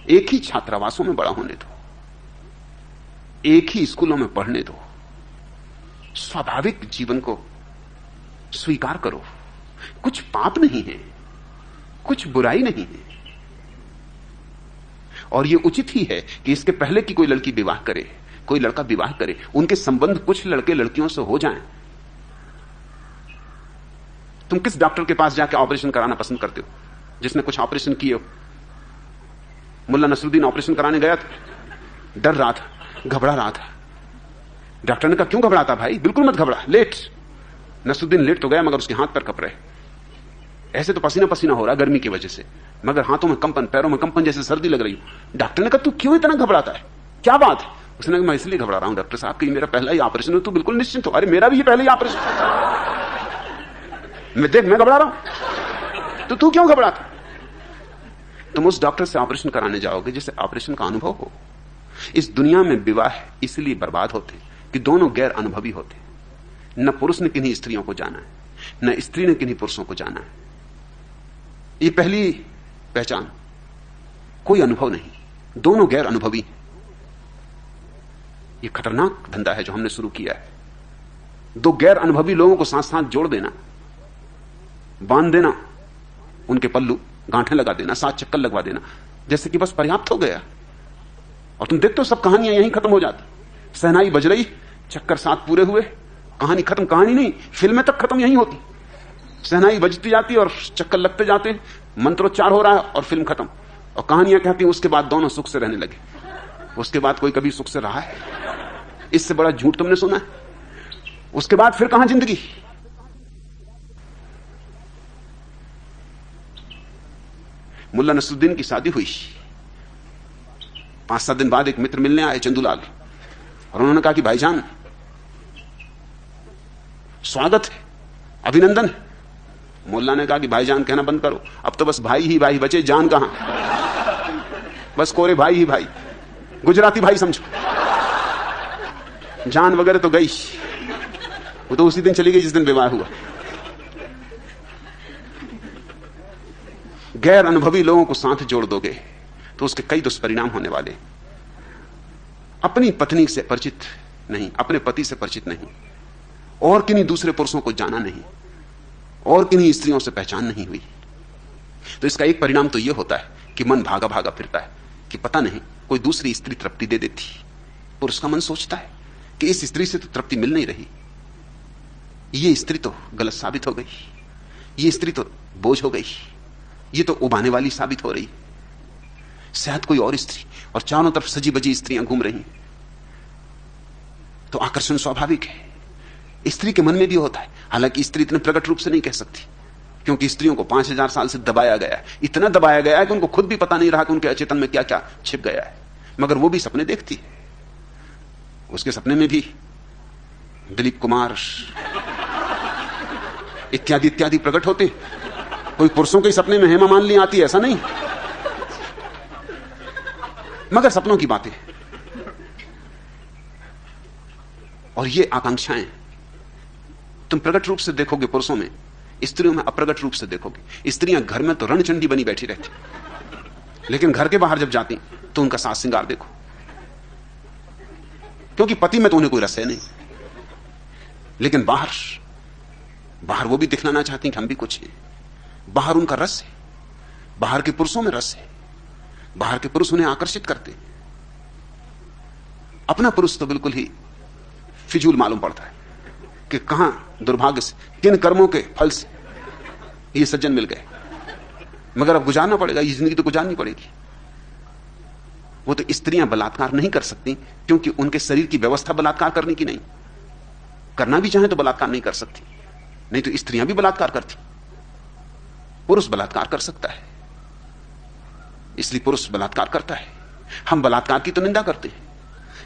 एक ही छात्रावासों में बड़ा होने दो, एक ही स्कूलों में पढ़ने दो। स्वाभाविक जीवन को स्वीकार करो। कुछ पाप नहीं है, कुछ बुराई नहीं है, और यह उचित ही है कि इसके पहले कि कोई लड़की विवाह करे, कोई लड़का विवाह करे, उनके संबंध कुछ लड़के लड़कियों से हो जाएं। तुम किस डॉक्टर के पास जाकर ऑपरेशन कराना पसंद करते हो जिसने कुछ ऑपरेशन किए हो? मुल्ला नसरुद्दीन ऑपरेशन कराने गया था, डर रहा था, घबरा रहा था। डॉक्टर ने कहा, क्यों घबराता भाई? बिल्कुल मत घबरा, लेट। नसरुद्दीन लेट तो गया, मगर उसके हाथ पैर कप रहे। ऐसे तो पसीना पसीना हो रहा गर्मी की वजह से, मगर हाथों में कंपन, पैरों में कंपन, जैसे सर्दी लग रही हो। डॉक्टर ने कहा, तू क्यों इतना घबराता है, क्या बात है? उसने कहा, मैं इसलिए घबरा रहा हूं डॉक्टर साहब कि मेरा पहला ही ऑपरेशन है। तू बिल्कुल निश्चिंत हो। अरे मेरा भी ये पहला ही ऑपरेशन, मैं घबरा रहा हूं, तो तू क्यों घबराता? तुम उस डॉक्टर से ऑपरेशन कराने जाओगे जिसे ऑपरेशन का अनुभव हो। इस दुनिया में विवाह इसलिए बर्बाद होते कि दोनों गैर अनुभवी होते। न पुरुष ने किन्हीं स्त्रियों को जाना है, न स्त्री ने किन्हीं पुरुषों को जाना है। ये पहली पहचान, कोई अनुभव नहीं, दोनों गैर अनुभवी। ये खतरनाक धंधा है जो हमने शुरू किया है। दो गैर अनुभवी लोगों को साथ साथ जोड़ देना, बांध देना, उनके पल्लू गांठें लगा देना, 7 चक्कर लगवा देना, जैसे कि बस पर्याप्त हो गया। और तुम देखते हो सब कहानियां यहीं खत्म हो जाती। सहनाई बज रही, चक्कर 7 पूरे हुए, कहानी खत्म। कहानी नहीं, फिल्में तक खत्म यहीं होती। सहनाई बजती जाती और चक्कर लगते जाते, मंत्रोच्चार हो रहा है और फिल्म खत्म। और कहानियां कहती हैं उसके बाद दोनों सुख से रहने लगे। उसके बाद कोई कभी सुख से रहा है? इससे बड़ा झूठ तुमने सुना है? उसके बाद फिर कहां जिंदगी? मुल्ला नसरुद्दीन की शादी हुई, 5-7 दिन बाद एक मित्र मिलने आए, चंदूलाल, और उन्होंने कहा कि भाईजान स्वागत है, अभिनंदन है। मुल्ला ने कहा कि भाईजान कहना बंद करो, अब तो बस भाई ही भाई बचे, जान कहां? बस कोरे भाई ही भाई, गुजराती भाई समझो, जान वगैरह तो गई। वो तो उसी दिन चली गई जिस दिन विवाह हुआ। गैर अनुभवी लोगों को साथ जोड़ दोगे तो उसके कई दुष्परिणाम होने वाले। अपनी पत्नी से परिचित नहीं, अपने पति से परिचित नहीं, और किन्हीं दूसरे पुरुषों को जाना नहीं, और किन्हीं स्त्रियों से पहचान नहीं हुई, तो इसका एक परिणाम तो यह होता है कि मन भागा भागा फिरता है कि पता नहीं कोई दूसरी स्त्री तृप्ति दे देती। पुरुष का मन सोचता है कि इस स्त्री से तो तृप्ति मिल नहीं रही, ये स्त्री तो गलत साबित हो गई, ये स्त्री तो बोझ हो गई, ये तो उबाने वाली साबित हो रही, शायद कोई और स्त्री, और चारों तरफ सजी बजी स्त्रियां घूम रही। तो आकर्षण स्वाभाविक है, स्त्री के मन में भी होता है, हालांकि स्त्री इतने प्रकट रूप से नहीं कह सकती, क्योंकि स्त्रियों को 5000 साल से दबाया गया है, इतना दबाया गया है कि उनको खुद भी पता नहीं रहा कि उनके अचेतन में क्या क्या छिप गया है। मगर वो भी सपने देखती है, उसके सपने में भी दिलीप कुमार इत्यादि इत्यादि प्रकट होते हैं। कोई पुरुषों के सपने में हेमा मालिनी आती है ऐसा नहीं, मगर सपनों की बातें। और ये आकांक्षाएं तुम प्रकट रूप से देखोगे पुरुषों में, स्त्रियों में अप्रगट रूप से देखोगे। स्त्रियां घर में तो रणचंडी बनी बैठी रहती, लेकिन घर के बाहर जब जाती तो उनका साज श्रृंगार देखो, क्योंकि पति में तो उन्हें कोई रस है नहीं, लेकिन बाहर वो भी दिखलाना चाहती कि हम भी कुछ हैं। बाहर उनका रस है, बाहर के पुरुषों में रस है, बाहर के पुरुष उन्हें आकर्षित करते। अपना पुरुष तो बिल्कुल ही फिजूल मालूम पड़ता है कि कहां दुर्भाग्य से, किन कर्मों के फल से ये सज्जन मिल गए। मगर अब गुजारना पड़ेगा, ये जिंदगी तो गुजारनी पड़ेगी। वो तो स्त्रियां बलात्कार नहीं कर सकती, क्योंकि उनके शरीर की व्यवस्था बलात्कार करने की नहीं। करना भी चाहे तो बलात्कार नहीं कर सकती, नहीं तो स्त्रियां भी बलात्कार करती। पुरुष बलात्कार कर सकता है, इसलिए पुरुष बलात्कार करता है। हम बलात्कार की तो निंदा करते हैं,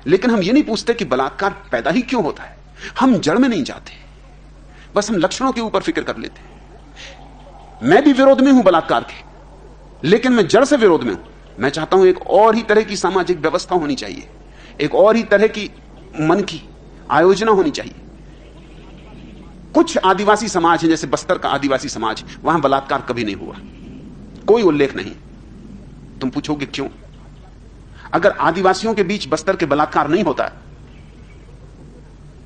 लेकिन हम ये नहीं पूछते कि बलात्कार पैदा ही क्यों होता है। हम जड़ में नहीं जाते, बस हम लक्षणों के ऊपर फिक्र कर लेते हैं। मैं भी विरोध में हूं बलात्कार के, लेकिन मैं जड़ से विरोध में हूं। मैं चाहता हूं एक और ही तरह की सामाजिक व्यवस्था होनी चाहिए, एक और ही तरह की मन की आयोजना होनी चाहिए। कुछ आदिवासी समाज है, जैसे बस्तर का आदिवासी समाज, वहां बलात्कार कभी नहीं हुआ, कोई उल्लेख नहीं। तुम पूछोगे क्यों? अगर आदिवासियों के बीच बस्तर के बलात्कार नहीं होता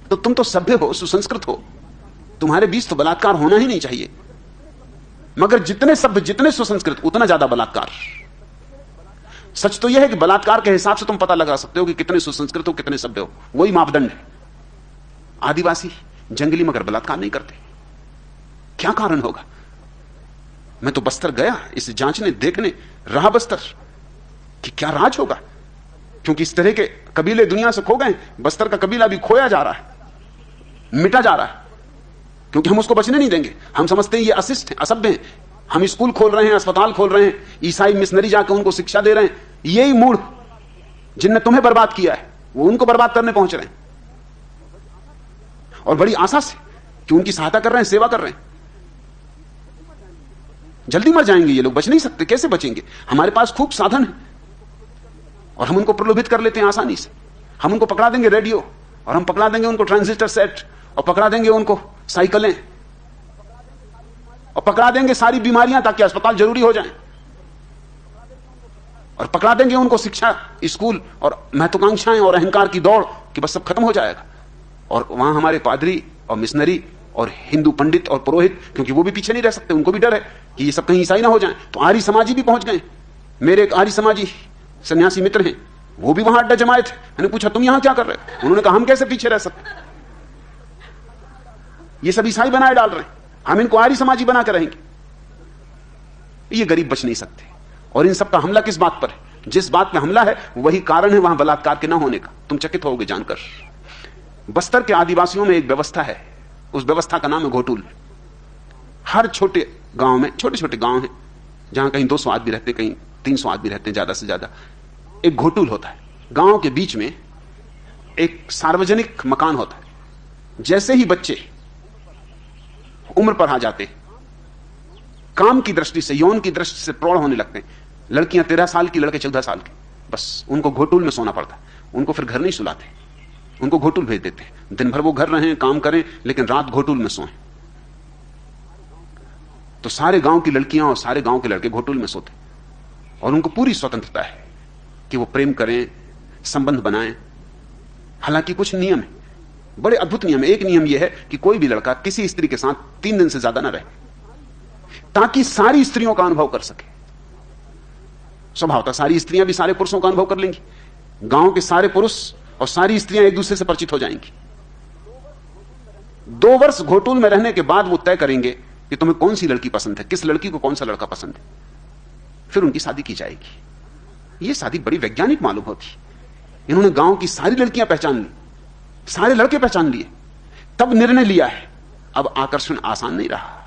तो तुम तो सभ्य हो, सुसंस्कृत हो, तुम्हारे बीच तो बलात्कार होना ही नहीं चाहिए। मगर जितने सभ्य, जितने सुसंस्कृत, उतना ज्यादा बलात्कार। सच तो यह है कि बलात्कार के हिसाब से तुम पता लगा सकते हो कि कितने सुसंस्कृत हो, कितने सभ्य हो, वही मापदंड है। आदिवासी जंगली मगर बलात्कार नहीं करते, क्या कारण होगा? मैं तो बस्तर गया इसे जांचने, देखने रहा बस्तर कि क्या राज होगा, क्योंकि इस तरह के कबीले दुनिया से खो गए। बस्तर का कबीला भी खोया जा रहा है, मिटा जा रहा है, क्योंकि हम उसको बचने नहीं देंगे। हम समझते हैं ये अशिष्ट है, असभ्य है। हम स्कूल खोल रहे हैं, अस्पताल खोल रहे हैं, ईसाई मिशनरी जाकर उनको शिक्षा दे रहे हैं। यही मूढ़ जिनने तुम्हें बर्बाद किया है, वो उनको बर्बाद करने पहुंच रहे हैं, और बड़ी आशा से कि उनकी सहायता कर रहे हैं, सेवा कर रहे हैं। जल्दी मर जाएंगे ये लोग, बच नहीं सकते। कैसे बचेंगे? हमारे पास खूब साधन है और हम उनको प्रलोभित कर लेते हैं आसानी से। हम उनको पकड़ा देंगे रेडियो, और हम पकड़ा देंगे उनको ट्रांजिस्टर सेट, और पकड़ा देंगे उनको साइकिलें, और पकड़ा देंगे सारी बीमारियां ताकि अस्पताल जरूरी हो जाए, और पकड़ा देंगे उनको शिक्षा, स्कूल और महत्वाकांक्षाएं और अहंकार की दौड़ कि बस सब खत्म हो जाएगा। और वहां हमारे पादरी और मिशनरी और हिंदू पंडित और पुरोहित, क्योंकि वो भी पीछे नहीं रह सकते, उनको भी डर है कि ये सब कहीं ईसाई ना हो जाए। तो आर्य समाजी भी पहुंच गए। मेरे एक आर्य समाजी सन्यासी मित्र हैं, वो भी वहां अड्डा जमाए थे। मैंने पूछा तुम यहां क्या कर रहे हो? उन्होंने कहा हम कैसे पीछे रह सकते, ये सब ईसाई बनाए डाल रहे हैं, हम इनको आर्य समाजी बना के रहेंगे। ये गरीब बच नहीं सकते। और इन सब का हमला किस बात पर है? जिस बात पे हमला है वही कारण है वहां बलात्कार के ना होने का। तुम चकित होगे जानकर। बस्तर के आदिवासियों में एक व्यवस्था है, उस व्यवस्था का नाम है घोटूल। हर छोटे गांव में, छोटे छोटे गांव हैं जहां कहीं 200 आदमी रहते, कहीं 300 आदमी रहते हैं, ज्यादा से ज्यादा, एक घोटूल होता है। गांव के बीच में एक सार्वजनिक मकान होता है। जैसे ही बच्चे उम्र पर आ जाते, काम की दृष्टि से, यौन की दृष्टि से प्रौढ़ होने लगते हैं, लड़कियां 13 साल की, लड़के 14 साल के, बस उनको घोटूल में सोना पड़ता है। उनको फिर घर नहीं सुलाते, उनको घोटूल भेज देते हैं। दिन भर वो घर रहें, काम करें, लेकिन रात घोटूल में सोएं। तो सारे गांव की लड़कियां और सारे गांव के लड़के घोटूल में सोते, और उनको पूरी स्वतंत्रता है कि वो प्रेम करें, संबंध बनाएं। हालांकि कुछ नियम है, बड़े अद्भुत नियम है। एक नियम यह है कि कोई भी लड़का किसी स्त्री के साथ 3 दिन से ज्यादा न रहे, ताकि सारी स्त्रियों का अनुभव कर सके। स्वभावतः सारी स्त्रियां भी सारे पुरुषों का अनुभव कर लेंगी। गांव के सारे पुरुष और सारी स्त्रियां एक दूसरे से परिचित हो जाएंगी। 2 वर्ष घोटूल में रहने के बाद वो तय करेंगे कि तुम्हें कौन सी लड़की पसंद है, किस लड़की को कौन सा लड़का पसंद है, फिर उनकी शादी की जाएगी। यह शादी बड़ी वैज्ञानिक मालूम होती। इन्होंने गांव की सारी लड़कियां पहचान ली, सारे लड़के पहचान लिए, तब निर्णय लिया है। अब आकर्षण आसान नहीं रहा।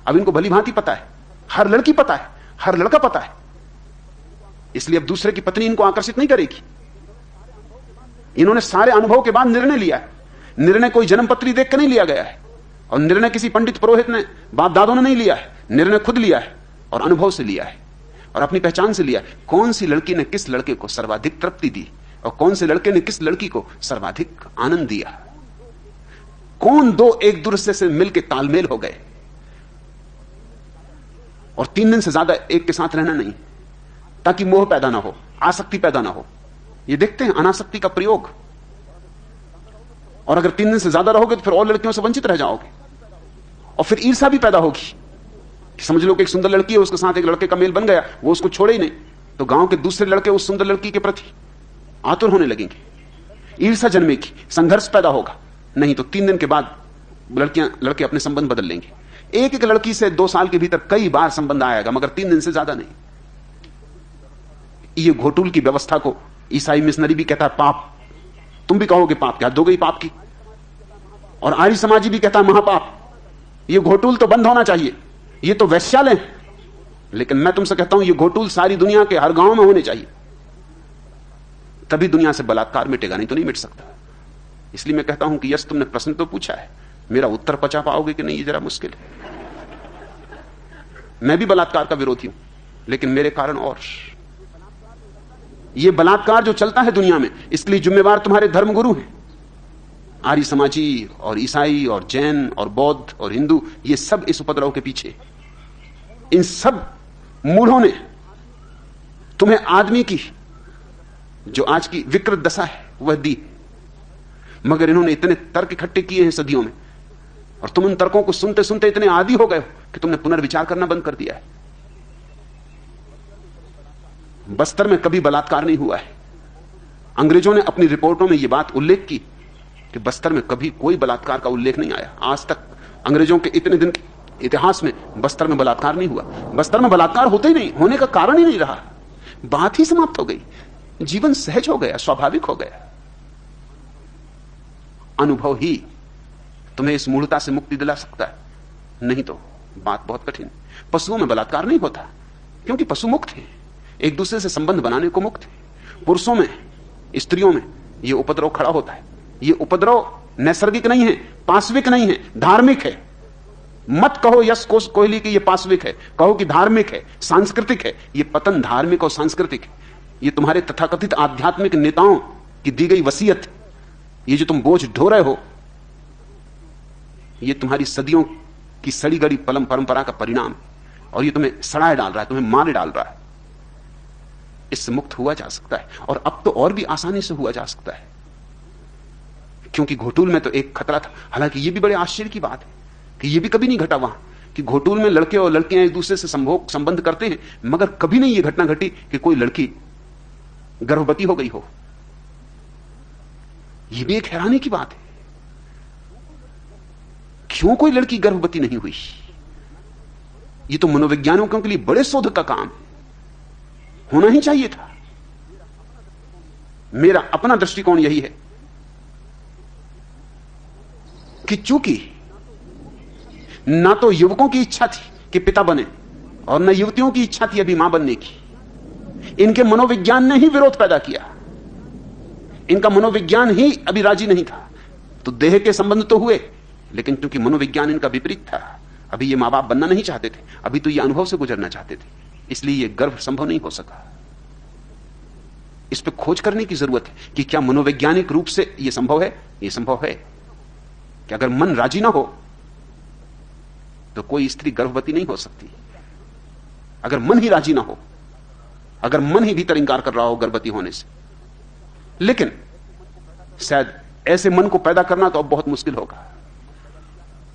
अब इनको भली भांति पता है, हर लड़की पता है, हर लड़का पता है, इसलिए अब दूसरे की पत्नी इनको आकर्षित नहीं करेगी। इन्होंने सारे अनुभव के बाद निर्णय लिया है। निर्णय कोई जन्मपत्री देख कर नहीं लिया गया है, और निर्णय किसी पंडित पुरोहित ने, बाप दादों ने नहीं लिया है। निर्णय खुद लिया है और अनुभव से लिया है और अपनी पहचान से लिया है। कौन सी लड़की ने किस लड़के को सर्वाधिक तृप्ति दी और कौन से लड़के ने किस लड़की को सर्वाधिक आनंद दिया, कौन दो एक दूसरे से मिलकर तालमेल हो गए, और 3 दिन से ज्यादा एक के साथ रहना नहीं, ताकि मोह पैदा ना हो, आसक्ति पैदा ना हो। ये देखते हैं अनासक्ति का प्रयोग। और अगर 3 दिन से ज्यादा रहोगे तो फिर और लड़कियों से वंचित रह जाओगे, और फिर ईर्ष्या भी पैदा होगी। समझ लो कि एक सुंदर लड़की है, उसके साथ एक लड़के का मेल बन गया, वो उसको छोड़े ही नहीं, तो गांव के दूसरे लड़के उस सुंदर लड़की के प्रति आतुर होने लगेंगे, ईर्ष्या जन्मेगी, संघर्ष पैदा होगा। नहीं तो 3 दिन के बाद लड़के अपने संबंध बदल लेंगे। एक एक लड़की से 2 साल के भीतर कई बार संबंध आएगा, मगर 3 दिन से ज्यादा नहीं। ये घोटूल की व्यवस्था को ईसाई मिशनरी भी कहता है पाप। तुम भी कहोगे पाप, क्या दो गई पाप की, और आर्य समाजी भी कहता है महापाप। ये घोटूल तो बंद होना चाहिए, ये तो वैश्यालय है। लेकिन मैं तुमसे कहता हूं, ये घोटूल सारी दुनिया के हर गांव में होने चाहिए, तभी दुनिया से बलात्कार मिटेगा, नहीं तो नहीं मिट सकता। इसलिए मैं कहता हूं कि यस, तुमने प्रश्न तो पूछा है, मेरा उत्तर पचा पाओगे कि नहीं ये जरा मुश्किल है। मैं भी बलात्कार का विरोधी हूं, लेकिन मेरे कारण और। ये बलात्कार जो चलता है दुनिया में, इसके लिए जिम्मेवार तुम्हारे धर्मगुरु हैं। आर्य समाजी और ईसाई और जैन और बौद्ध और हिंदू, ये सब इस उपद्रव के पीछे। इन सब मूढ़ों ने तुम्हें आदमी की जो आज की विकृत दशा है वह दी, मगर इन्होंने इतने तर्क इकट्ठे किए हैं सदियों में, और तुम उन तर्कों को सुनते सुनते इतने आदी हो गए हो कि तुमने पुनर्विचार करना बंद कर दिया है। बस्तर में कभी बलात्कार नहीं हुआ है। अंग्रेजों ने अपनी रिपोर्टों में यह बात उल्लेख की कि बस्तर में कभी कोई बलात्कार का उल्लेख नहीं आया। आज तक अंग्रेजों के इतने दिन के इतिहास में बस्तर में बलात्कार नहीं हुआ। बस्तर में बलात्कार होते ही नहीं, होने का कारण ही नहीं रहा, बात ही समाप्त हो गई, जीवन सहज हो गया, स्वाभाविक हो गया। अनुभव ही तुम्हें इस मूढ़ता से मुक्ति दिला सकता है, नहीं तो बात बहुत कठिन। पशुओं में बलात्कार नहीं होता क्योंकि पशु मुक्त है, एक दूसरे से संबंध बनाने को मुक्त है। पुरुषों में, स्त्रियों में यह उपद्रव खड़ा होता है। यह उपद्रव नैसर्गिक नहीं है, पाश्विक नहीं है, धार्मिक है। मत कहो यश कोहली कि यह पाश्विक है, कहो कि धार्मिक है, सांस्कृतिक है। यह पतन धार्मिक और सांस्कृतिक है। यह तुम्हारे तथाकथित आध्यात्मिक नेताओं की दी गई वसीयत है। ये जो तुम बोझ ढो रहे हो, यह तुम्हारी सदियों की सड़ी गड़ी परंपरा का परिणाम, और यह तुम्हें सड़ाए डाल रहा है, तुम्हें मारे डाल रहा है। इससे मुक्त हुआ जा सकता है, और अब तो और भी आसानी से हुआ जा सकता है, क्योंकि घोटूल में तो एक खतरा था। हालांकि यह भी बड़े आश्चर्य की बात है कि यह भी कभी नहीं घटा वहां कि घोटूल में लड़के और लड़कियां एक दूसरे से संबंध करते हैं, मगर कभी नहीं यह घटना घटी कि कोई लड़की गर्भवती हो गई हो। यह भी एक हैरानी की बात है। क्यों कोई लड़की गर्भवती नहीं हुई? यह तो मनोवैज्ञानिकों के लिए बड़े शोध का काम है, होना ही चाहिए था। मेरा अपना दृष्टिकोण यही है कि चूंकि ना तो युवकों की इच्छा थी कि पिता बने, और न युवतियों की इच्छा थी अभी मां बनने की, इनके मनोविज्ञान ने ही विरोध पैदा किया। इनका मनोविज्ञान ही अभी राजी नहीं था। तो देह के संबंध तो हुए, लेकिन क्योंकि मनोविज्ञान इनका विपरीत था, अभी ये मां बाप बनना नहीं चाहते थे, अभी तो ये अनुभव से गुजरना चाहते थे, इसलिए ये गर्भ संभव नहीं हो सका। इस पर खोज करने की जरूरत है कि क्या मनोवैज्ञानिक रूप से यह संभव है। यह संभव है कि अगर मन राजी ना हो तो कोई स्त्री गर्भवती नहीं हो सकती। अगर मन ही राजी ना हो, अगर मन ही भीतर इंकार कर रहा हो गर्भवती होने से। लेकिन शायद ऐसे मन को पैदा करना तो अब बहुत मुश्किल होगा,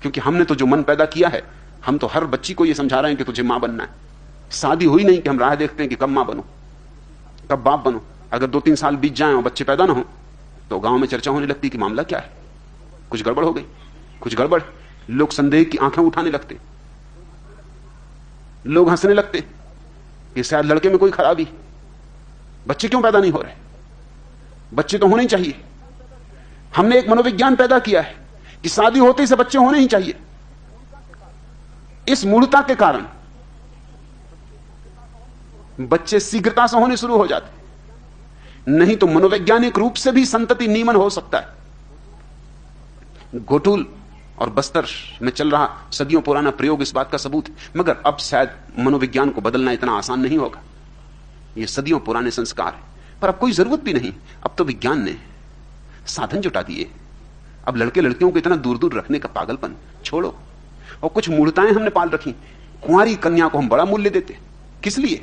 क्योंकि हमने तो जो मन पैदा किया है, हम तो हर बच्ची को यह समझा रहे हैं कि तुझे मां बनना है। शादी हुई नहीं कि हम राह देखते हैं कि कब मां बनो, कब बाप बनो। अगर 2-3 साल बीत जाएं और बच्चे पैदा ना हो तो गांव में चर्चा होने लगती कि मामला क्या है, कुछ गड़बड़ हो गई, कुछ गड़बड़। लोग संदेह की आंखें उठाने लगते। लोग हंसने लगते कि शायद लड़के में कोई खराबी, बच्चे क्यों पैदा नहीं हो रहे, बच्चे तो होने ही चाहिए। हमने एक मनोविज्ञान पैदा किया है कि शादी होते ही से बच्चे होने ही चाहिए। इस मूढ़ता के कारण बच्चे शीघ्रता से होने शुरू हो जाते, नहीं तो मनोवैज्ञानिक रूप से भी संतति नीमन हो सकता है। घोटूल और बस्तर में चल रहा सदियों पुराना प्रयोग इस बात का सबूत है। मगर अब शायद मनोविज्ञान को बदलना इतना आसान नहीं होगा, ये सदियों पुराने संस्कार है। पर अब कोई जरूरत भी नहीं, अब तो विज्ञान ने साधन जुटा दिए। अब लड़के लड़कियों को इतना दूर दूर रखने का पागलपन छोड़ो। और कुछ मूढ़ताएं हमने पाल रखी। कुंवारी कन्या को हम बड़ा मूल्य देते, किस लिए?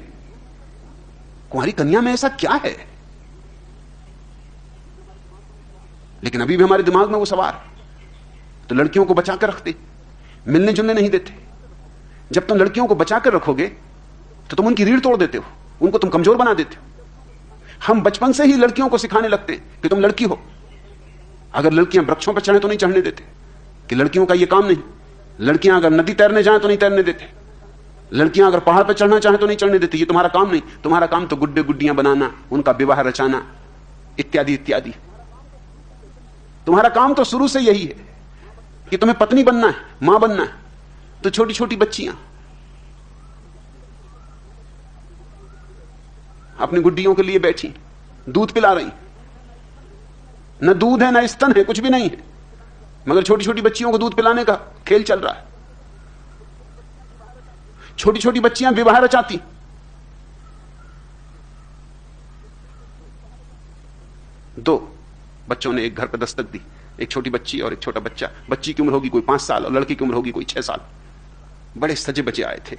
कुंवारी कन्या में ऐसा क्या है? लेकिन अभी भी हमारे दिमाग में वो सवार है। तो लड़कियों को बचा कर रखते, मिलने जुलने नहीं देते। जब तुम लड़कियों को बचा कर रखोगे तो तुम उनकी रीढ़ तोड़ देते हो, उनको तुम कमजोर बना देते हो। हम बचपन से ही लड़कियों को सिखाने लगते कि तुम लड़की हो। अगर लड़कियां वृक्षों पर चढ़े तो नहीं चढ़ने देते, कि लड़कियों का यह काम नहीं। लड़कियां अगर नदी तैरने जाएं तो नहीं तैरने देते। लड़कियां अगर पहाड़ पर चढ़ना चाहें तो नहीं चढ़ने देते, ये तुम्हारा काम नहीं। तुम्हारा काम तो गुड्डे गुड्डियां बनाना, उनका विवाह रचाना, इत्यादि इत्यादि। तुम्हारा काम तो शुरू से यही है कि तुम्हें पत्नी बनना है, मां बनना है। तो छोटी छोटी बच्चियां अपनी गुड्डियों के लिए बैठी, दूध पिला रही। न दूध है, न स्तन है, कुछ भी नहीं है, मगर छोटी छोटी बच्चियों को दूध पिलाने का खेल चल रहा है। छोटी छोटी बच्चियां विवाह रचाती। दो बच्चों ने एक घर पर दस्तक दी, एक छोटी बच्ची और एक छोटा बच्चा। बच्ची की उम्र होगी कोई 5 साल और लड़की की उम्र होगी कोई 6 साल। बड़े सजे बचे आए थे।